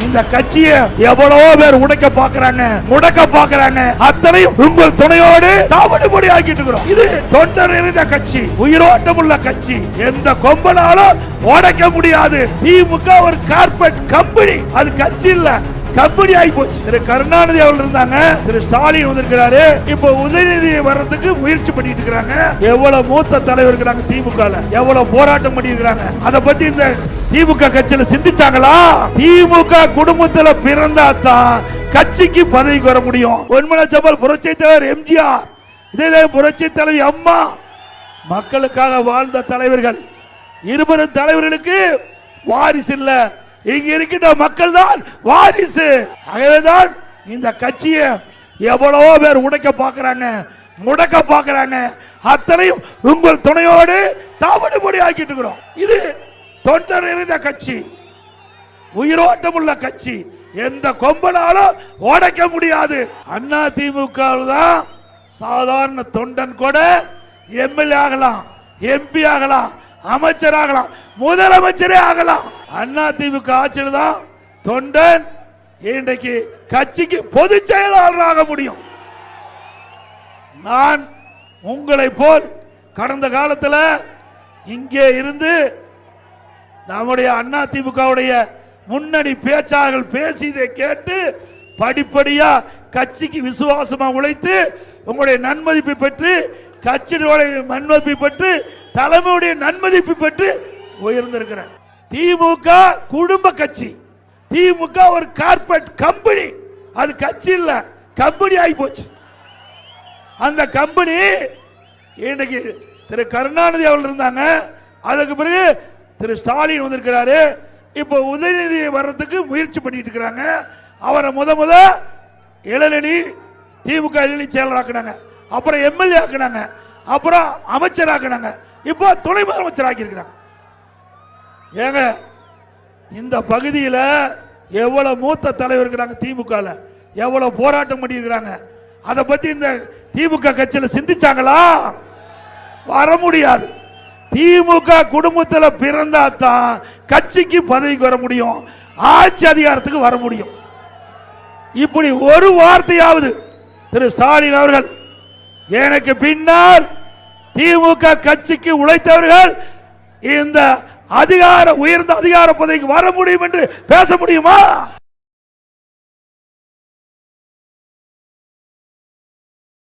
இந்த கட்சியை எவ்வளவோ பேர் உடைக்க பாக்குறாங்க, முடக்க பாக்குறாங்க. அத்தனையும் உங்கள் துணையோடு தாவடுபடி ஆக்கிட்டு இருக்கிறோம். இது தொண்டர் இருந்த கட்சி, உயிரோட்டம் உள்ள கட்சி. எந்த கொம்பனாலும் உடைக்க முடியாது. திமுக ஒரு கார்பரேட் கம்பெனி, அது கட்சி இல்ல, கம்பெனி ஆகி போச்சு. திரு கருணாநிதி அவர்கள் இருந்தாங்க, திரு ஸ்டாலின் வந்திருக்கிறாரு. இப்ப உதயநிதி வர்றதுக்கு முயற்சி பண்ணிட்டு இருக்காங்க. எவ்வளவு மூத்த தலைவர் இருக்கிறாங்க திமுக, எவ்வளவு போராட்டம் பண்ணி இருக்காங்க. அத பத்தி இந்த திமுக கட்சியில சிந்திச்சாங்களா? திமுக குடும்பத்துல பிறந்தா தான் கட்சிக்கு பதவிக்கு வர முடியும். பொன்மன செம்மல் புரட்சி தலைவர் எம்ஜிஆர், இதே புரட்சி தலைவி அம்மா, மக்களுக்காக வாழ்ந்த தலைவர்கள். இருவரும் தலைவர்களுக்கு வாரிசு இல்ல, இங்க இருக்கின்ற மக்கள் தான் வாரிசு. ஆகவேதான் இந்த கட்சியை எவ்வளவோ பேர் உடைக்க பாக்குறாங்க, முடக்க பாக்குறாங்க. அத்தனையும் உங்கள் துணையோடு தாவடுபடி ஆக்கிட்டு இருக்கிறோம். இது தொண்டர் இருந்த கட்சி, உயிரோட்டம் உள்ள கட்சி. எந்த கொம்பனாலும் உடைக்க முடியாது. அண்ணா திமுக தான் சாதாரண தொண்டன் கூட எம்எல்ஏ ஆகலாம், எம்பி ஆகலாம், அமைச்சராகலாம், முதலமைச்சரே ஆகலாம். அண்ணா திமுக ஆட்சியில் தான் தொண்டன் இன்றைக்கு கட்சிக்கு பொதுச் செயலாளராக முடியும். நான் உங்களை போல் கடந்த காலத்தில் இங்கே இருந்து நம்முடைய அண்ணா திமுகவுடைய முன்னணி பேச்சாளர்கள் பேசியதை கேட்டு படிப்படியா கட்சிக்கு விசுவாசமா உழைத்து உங்களுடைய நன்மதிப்பை பெற்று, கட்சியுடைய நன்மதிப்பை பெற்று, தலைமையுடைய நன்மதிப்பை பெற்று உயர்ந்திருக்கிறேன். திமுக குடும்ப கட்சி, திமுக ஒரு கார்பரேட் கம்பெனி, அது கட்சி இல்ல, கம்பெனி ஆகி போச்சு. அந்த கம்பெனி இன்னைக்கு திரு கருணாநிதி அவர்கள் இருந்தாங்க, அதுக்கு பிறகு திரு ஸ்டாலின் வந்திருக்கிறாரு. இப்போ உதயநிதி வர்றதுக்கு முயற்சி பண்ணிட்டு இருக்கிறாங்க. அவரை முத இளநிலை திமுக இளநிலை செயலராக்குனாங்க, அப்புறம் எம்எல்ஏ ஆக்குனாங்க, அப்புறம் அமைச்சர் ஆக்குனாங்க, இப்போ துணை முதலமைச்சர் ஆக்கியிருக்கிறாங்க. ஏங்க இந்த பகுதியில் எவ்வளவு மூத்த தலைவர் இருக்கிறாங்க, திமுக எவ்வளவு போராட்டம் பண்ணி இருக்கிறாங்க. அதை பத்தி இந்த திமுக கட்சியில் சிந்திச்சாங்களா? வர முடியாது. திமுக குடும்பத்தில் பிறந்தா தான் கட்சிக்கு பதவிக்கு வர முடியும், ஆட்சி அதிகாரத்துக்கு வர முடியும். இப்படி ஒரு வார்த்தையாவது திரு ஸ்டாலின் அவர்கள், எனக்கு பின்னால் திமுக கட்சிக்கு உழைத்தவர்கள் இந்த உயர்ந்த அதிகார பதவிக்கு வர முடியும் என்று பேச முடியுமா?